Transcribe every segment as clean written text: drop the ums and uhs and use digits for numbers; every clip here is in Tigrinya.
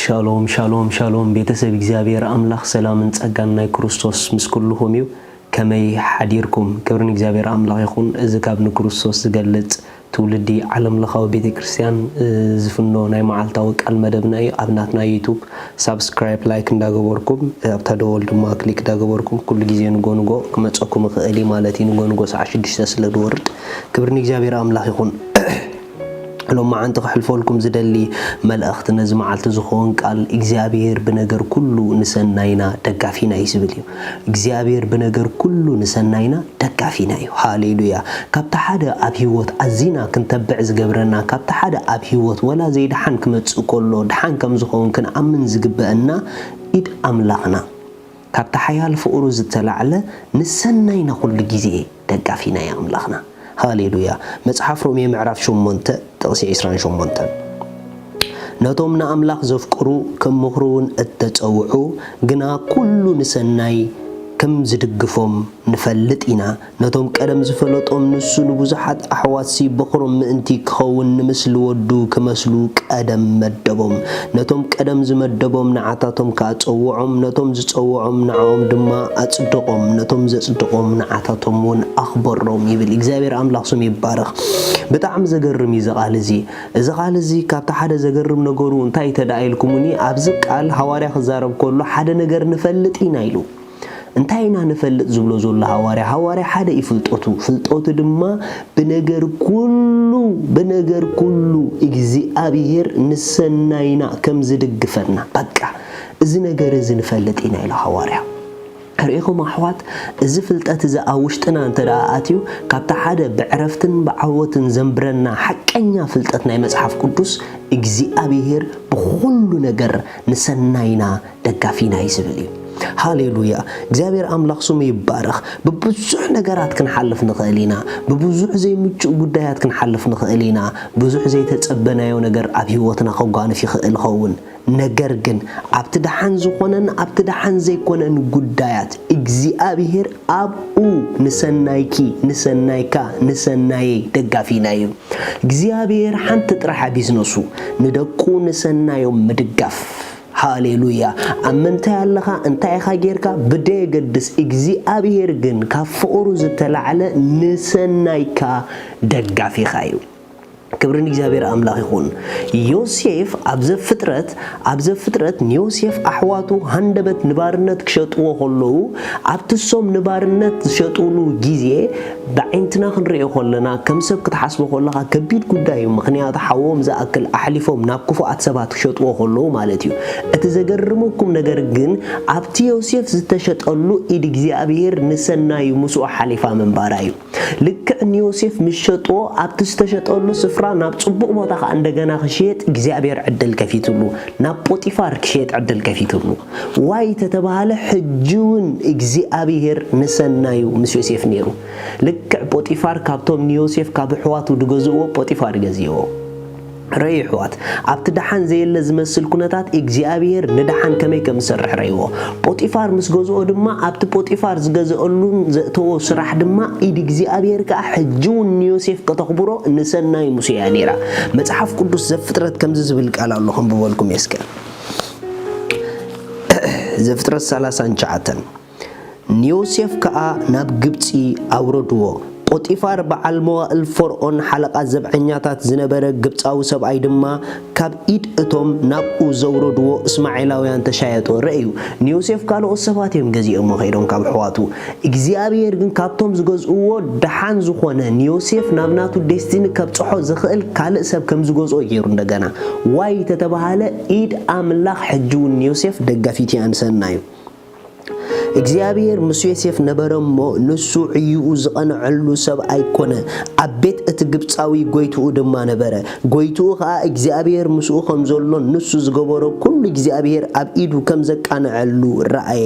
ሻሎም ሻሎም ሻሎም ቤተሰብ እግዚአብሔር አምላክ ሰላምን ጸጋና ክርስቶስ ምስኩልሁም ይው ከመይ ሐዲርኩም ክብርን እግዚአብሔር አምላክ ይኹን እዚ ካብ ንክርስቶስ ዝገልጽ ትውልዲ ዓለም ለኻው ቤተክርስቲያን ዝፍኖ ናይ መዓልታዊ ቃል መደብና አብናትና ዩቲዩብ ሰብስክራይብ ላይክ እንዳገበርኩም ኣብታ ደወል ድማ ክሊክ እንዳገበርኩም ኩሉ ግዜ ንጎንጎ ክመጽኩም ኽእሊ ማለት ንጎንጎ ሰዓት 6 ስለ ድወርድ ክብርን እግዚአብሔር አምላክ ይኹን لما أنت خلفولكم زدلي ملأخت نزم على تزخون قال إجزابير بنجر كله نسناينا دقافينا يسبليو إجزابير بنجر كله نسناينا دقافينا هاليلويا كابت حدا أبيوت أزينا كنت بعز جبرنا كابت حدا أبيوت ولا زي دحن كمتس كله دحن كم زخون كن أمن زجبنا إد أملاقنا كابت حيال فوروز التلعلة نسناينا كل جزء دقافينا يا أملاقنا هاليلويا مصحف رومي معرف شو منت تقصي إسرائيل شو منت نتومنا أملاك زفكرو كم مخرون التتوعو جنا كل نسناي كم زدقفهم نفلتنا نتوم كلام زفلتهم نسو نبزحات أحواسي بخرم انتي كخون مثل ودو كمسلو كأدم مدبهم نتوم كأدم زمدبهم نعاتاتهم كأتصوعهم نتوم زتصوعهم نعوم دما أتصدقهم نتوم زتصدقهم نعاتاتهم ون أخبرهم يبل إجزابير أملاك سم يبارخ بتعم زجرم يزغالزي كابت حدا زجرم نجورو انتاي تدعي لكموني أبزك على حواري خزارب كله حدا نجر نفلتنا يلو انتاينا نفلت زبلو زول حواري حدا يفلطوتو دما بنجر كله اجزابير نسناينا كم زدقفنا بقى اذا نجر اذا نفلتنا الى حواري رئيكم أحوات إذا فلتات إذا أوشتنا أنت رأتيو كابت حدا بعرفتن بعوتن زنبرنا حكينا فلتاتنا مصحف قدس إجزابير بكل نجر نسناينا دقافينا يسبليو هاليلويا እግዚአብሔር አምላክ ስሙ ይባረክ በብዙሕ ነገራት ክንሐልፍ ንኽእሊና በብዙሕ ዘይምጭ ጉዳያት ክንሐልፍ ንኽእሊና ብዙሕ ዘይተጸበናዮ ነገር ኣብ ህይወትና ከጓንፍ ይኽእል ኸውን ነገር ግን ኣብቲ ደሓን ዝኾነን ኣብቲ ደሓን ዘይኮነን ጉዳያት እግዚአብሔር ኣብኡ ንሰናይኪ ንሰናይካ ንሰናይ ደጋፊና እዩ እግዚአብሔር ሓንቲ ጥራሕ ቢዝነሱ ንደቁ ንሰናዮም ምድጋፍ هاليلويا أمنت يالله أنت يا خيرك بدي قدس إجزابير جن كفورو زتلعلى نسنايكا دقا في خايو كبرن إجزابير أملاك يخون يوسف أبز فترة يوسف أحواته هندبت نبارنت كشطوه خلو أبتسوم نبارنت شطولو جيزيه بعينتنا خنرئي خلنا كم سبك تحسبه خلها كبير قداي مخنيات حوام زا أكل أحلفهم نابكفو أتسبات كشطوه خلو مالتيو أتزقرموكم نقرقن أبتي يوسف زتشطولو إيد إجزابير نسنا يمسو حلفا من بارايو لك أن يوسف مش شطوه أبتستشطولو سفرا ناب صبق موتاخ عندنا خشيت እግዚአብሔር عدل كفيتلو ناب بوتيفار خشيت عدل كفيتلو واي تتباله حجون እግዚአብሔር نسنايو مس يوسف نيرو لك بوتيفار كابتوم يوسف كاب حواتو دغزو بوتيفار غزيو ريحوات أبت دحان زي اللي زمسل كنتات إجزابير ندحان كمي كم سرح ريوه بوتيفار مسجوزو دما أبت بوتيفار زجزولون زتو سرح دما إيد إجزابير كحجون يوسف كتخبره نسنا يمسيانيرا متحف قدس زفترة كم زبلك على اللهم بقولكم يسكر زفترة سلاسان شعتن يوسف كأ ناب جبتي أوردوه بوتيفار بعلمو الفرعون حلقة زبعنياتات زنبرة قبطاو سبعي دما كاب إيد اتوم نابو زوردو اسماعيلاويان تشايتو رأيو نيوسف قالوا الصفاتهم قزي امو غيرون كاب حواتو اكزيابير جن كابتوم زغزو دحان زخونا نيوسف نابناتو ديستين كابتحو زخيل كالق سب كم زغزو غيرون دغنا واي تتبهاله إيد املاح حجون نيوسف دغافيتي انسنايو እግዚአብሔር ሙሴ ዮሴፍ ነበረሞ ንሱ እዩ ዝቀንዐሉ ሰብ አይኮነ አቤት እትግብጻዊ ጎይቱ ድማ ነበረ ጎይቱ ኻ እግዚአብሔር ሙሱ ከም ዘሎ ንሱ ዝገበሮ ኩሉ እግዚአብሔር ኣብ ኢዱ ከም ዘቃንዐሉ ረአየ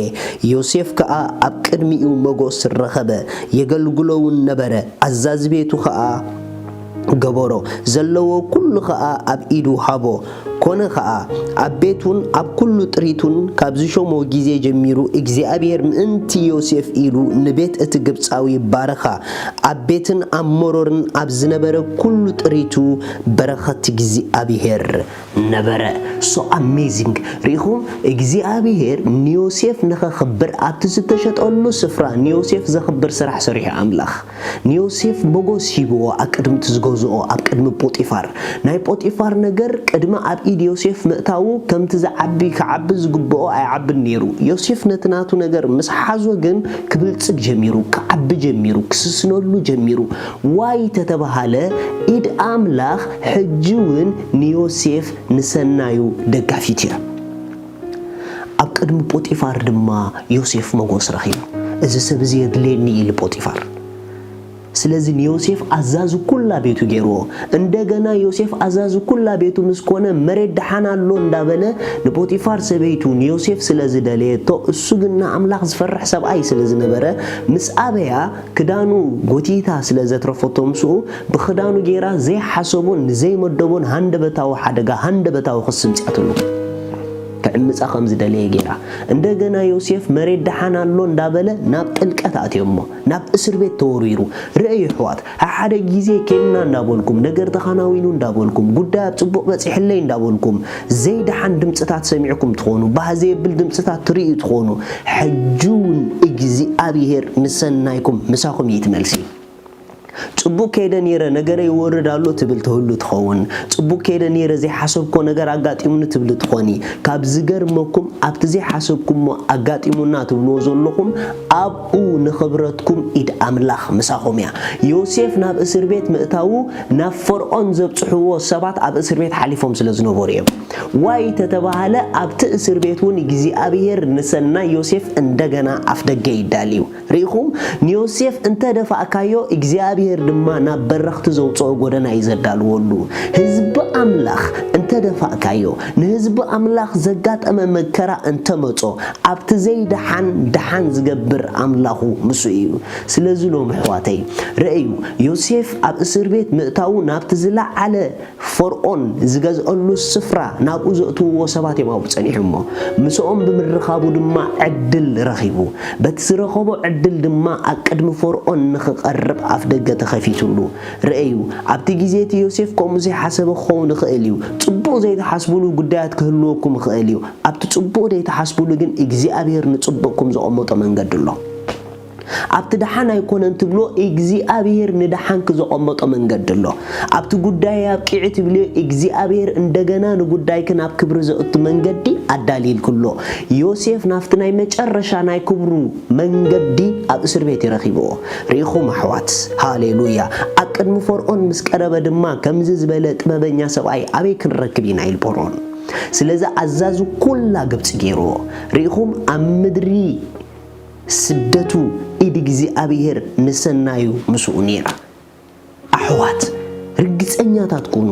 ዮሴፍ ከዓ ኣብ ቅድሚኡ መጎስ ረኸበ የገልግሎውን ነበረ አዛዝ ቤቱ ከዓ ገበሮ ዘለዎ ኩሉ ከዓ ኣብ ኢዱ ሃቦ ኮነ ከዓ ኣብ ቤቱን ኣብ ኩሉ ጥሪቱን ካብ ዝሾሞ ጊዜ ጀሚሩ እግዚአብሔር ምእንቲ ዮሴፍ ኢሉ ንቤት እቲ ግብጻዊ ባረኻ ኣብ ቤትን ኣብ መሮርን ኣብ ዝነበረ ኩሉ ጥሪቱ በረኸት እግዚአብሔር ነበረ so amazing ريخم እግዚአብሔር ኒዮሴፍ ንኸኽብር ኣብቲ ዝተሸጠሉ ስፍራ ኒዮሴፍ ዘኽብር ስራሕ ሰሪሑ ኣምላኽ ኒዮሴፍ ሞጎስ ሂብዎ ኣብ ቅድሚ ዝገዝኦ ኣብ ቅድሚ ጶጢፋር ናይ ጶጢፋር ነገር ቅድሚ ኣብ ኢድ ዮሴፍ ምእታው ከምቲ ዝዓቢ ክዓቢ ዝግብኦ ኣይዓብን ነይሩ ዮሴፍ ነትናቱ ነገር ምስ ሓዞ ግን ክብልጽግ ጀሚሩ ክዓቢ ጀሚሩ ክስስነሉ ጀሚሩ ዋይ ተተባሃለ ኢድ ኣምላኽ ሕጂውን ኒዮሴፍ ንሰናዩ ደጋፊት ይራ ኣብ ቅድሚ ጶጢፋር ድማ ዮሴፍ ሞጎስ ረኺቡ እዚ ሰብ እዚ የድልየኒ ኢሉ ጶጢፋር ስለዚ ዮሴፍ አዛዙ ኩላ ቤቱ ገይሮ እንደገና ዮሴፍ አዛዙ ኩላ ቤቱ ምስኮነ መሬት ደሓናሎ እንዳበለ ለጶጢፋር ሰበይቱ ዮሴፍ ስለዚ ደለየቶ እሱ ግና አምላኽ ዝፈርሕ ሰብአይ ስለዚ ነበረ ምስ አበያ ክዳኑ ጎቲታ ስለዘትረፈቶም ሱ በክዳኑ ጌራ ዘይ ሓሰቦን ዘይ መደቦን ሃንደበታው ሓደጋ ሃንደበታው ክስምጽያትሉ ከዕምጻ ከምዝ ደለየ ጌራ እንደገና ዮሴፍ መሬት ደሓናሎ እንዳበለ ናብ ጥልቀት አትየሞ ናብ እስር ቤት ተወሪሩ ረእይ ሕዋት ሓደ ጊዜ ከና እንዳበልኩም ነገር ተኻናዊኑ እንዳበልኩም ጉዳይ ጽቡቅ በጽሕለይ እንዳበልኩም ዘይደሓን ድምጽታት ሰሚዕኩም ትኾኑ ባዘይብል ድምጽታት ትርኢ ትኾኑ ሕጁን እግዚአብሔር ንሰናይኩም ምሳኹም ይትመልሲ ጽቡቅ ከይደ ነረ ነገር ይወርዳሉ ትብል ተሁሉ ትኸውን ጽቡቅ ከይደ ነረ ዘይ ሓሰብኮ ነገር አጋጢሙን ትብል ትኾኒ ካብ ዝገርመኩም ኣብቲ ዘይ ሓሰብኩም አጋጢሙና ትብሉ ዘለኹም ኣብኡ ንኽብረትኩም ኢድ ኣምላኽ ምሳኹም ያ ዮሴፍ ናብ እስር ቤት ምእታው ናብ ፈርዖን ዘብጽሕዎ ሰባት ኣብ እስር ቤት ሓሊፎም ስለዝነበሩ እዮም ዋይ ተተባሃለ ኣብቲ እስር ቤቱን እግዚአብሔር ንሰና ዮሴፍ እንደገና ኣፍደገ ይዳልዩ ሪኹም ዮሴፍ እንተ ደፋእካዮ እግዚአብሔር ድማ ናብ በረኽቲ ዘውጽኦ ጎደና ይዘዳልወሉ ህዝብ ኣምላኽ እንተ ደፋእካዮ ንህዝብ ኣምላኽ ዘጋጠመ መከራ እንተ መጾ ኣብቲ ዘይደሓን ደሓን ዝገብር ኣምላኹ ምስ እዩ ስለዚ ሎም ሕዋተይ ረእዩ ዮሴፍ ኣብ እስር ቤት ምእታው ናብቲ ዝለዓለ ፈርዖን ዝገዝአሉ ስፍራ ናብኡ ዘእትውዎ ሰባት የማው ጸኒሕሞ ምስኦም ብምርኻቡ ድማ ዕድል ረኺቡ በቲ ዝረኸቦ ዕድል ድማ ኣብ ቅድሚ ፈርዖን ንኽቐርብ ኣፍ ደገ ተኸፊቱሉ ረእዩ ኣብቲ ጊዜቲ ዮሴፍ ከምዚ ሓሰበ ኾውን ይኽእል እዩ ጽቡቕ ዘይተሓስቡሉ ጉዳያት ክህልወኩም ይኽእል እዩ ኣብቲ ጽቡቕ ዘይተሓስቡሉ ግን እግዚአብሔር ንጽቡቕኩም ዘቐመጦ መንገዲ ኣሎ ኣብቲ ደሓን ኣይኮነን ትብሎ እግዚአብሔር ንደሓን ክዘቐመጦ መንገዲ ኣሎ ኣብቲ ጉዳይ ኣብቂዕ ትብሎ እግዚአብሔር እንደገና ንጉዳይክ ናብ ክብሪ ዘእቱ መንገዲ ኣዳሊል ኩሎ ዮሴፍ ናፍቲ ናይ መጨረሻ ናይ ክብሩ መንገዲ ኣብ እስር ቤት ይረኺብዎ ሪኢኹም ኣሕዋት ሃሌሉያ ኣብ ቅድሚ ፈርዖን ምስ ቀረበ ድማ ከምዚ ዝበለ ጥበበኛ ሰብኣይ ኣበይ ክንረክብ ኢና ኢሉ ፈርዖን ስለዚ ኣዛዙ ኩላ ግብጽ ገይርዎ ሪኢኹም ኣብ ምድሪ ስደቱ ኢድ እግዚአብሔር ንሰናዩ ምስኡ ነራ ኣሕዋት ርግጸኛታት ኮኑ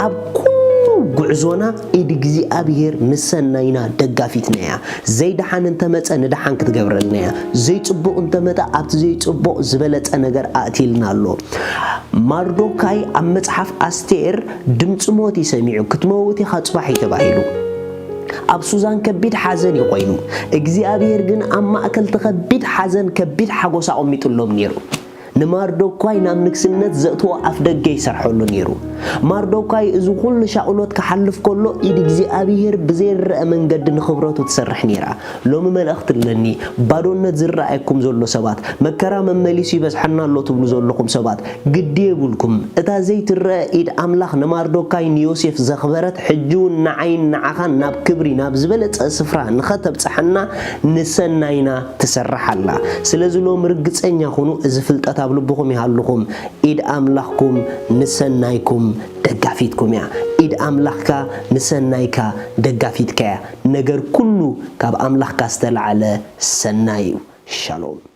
ኣብ ኩሉ ጉዕዞና ኢድ እግዚአብሔር ንሰናይና ደጋፊት ነያ ዘይደሓን እንተመጸ ንደሓን ክትገብረልና ዘይጽቡቕ እንተመጣ ኣብቲ ዘይጽቡቕ ዝበለጸ ነገር ኣእቲልና ኣሎ ማርዶካይ ኣብ መጽሓፍ ኣስቴር ድምጽ ሞት ይሰሚዑ ክትመውት ኢኻ ጽባሕ ተባሂሉ ኣብ ሱዛን ከቢድ ሓዘን ይቆይኑ እግዚአብሔር ግን ኣብ ማእከል ተከቢድ ሓዘን ከቢድ ሓጎሳ ቆሚጥሎም ነይሩ ንማርዶካይ ናብ ንግስነት ዘእትዎ ኣፍ ደገ ይሰርሐሉ ነይሩ ማርዶካይ እዚ ኩሉ ሻቅሎት ክሓልፍ ከሎ ኢድ እግዚአብሔር ብዘይረአ መንገዲ ንኽብረቱ ትሰርሕ ነይራ ሎሚ መልእኽቲ ለኒ ባዶነት ዝረአየኩም ዘሎ ሰባት መከራ መመሊሱ ይበዝሐና ኣሎ ትብሉ ዘለኹም ሰባት ግድ የብልኩም እታ ዘይትረአ ኢድ ኣምላኽ ንማርዶካይ ንዮሴፍ ዘኽበረት ሕጂውን ንዓይን ንዓኻን ናብ ክብሪ ናብ ዝበለጸ ስፍራ ንኸተብጽሐና ንሰናይና ትሰርሓላ ስለዚ ሎሚ ርግጸኛ ኹኑ እዚ ፍልጠት ኣብ ልብኹም ይሃልኹም ኢድ ኣምላኽኩም ንሰናይኩም ደጋፊትኩም ያ ኢድ ኣምላኽካ ንሰናይካ ደጋፊትካ ነገር ኩሉ ካብ ኣምላኽካ ዝተለዓለ ሰናይ ሻሎም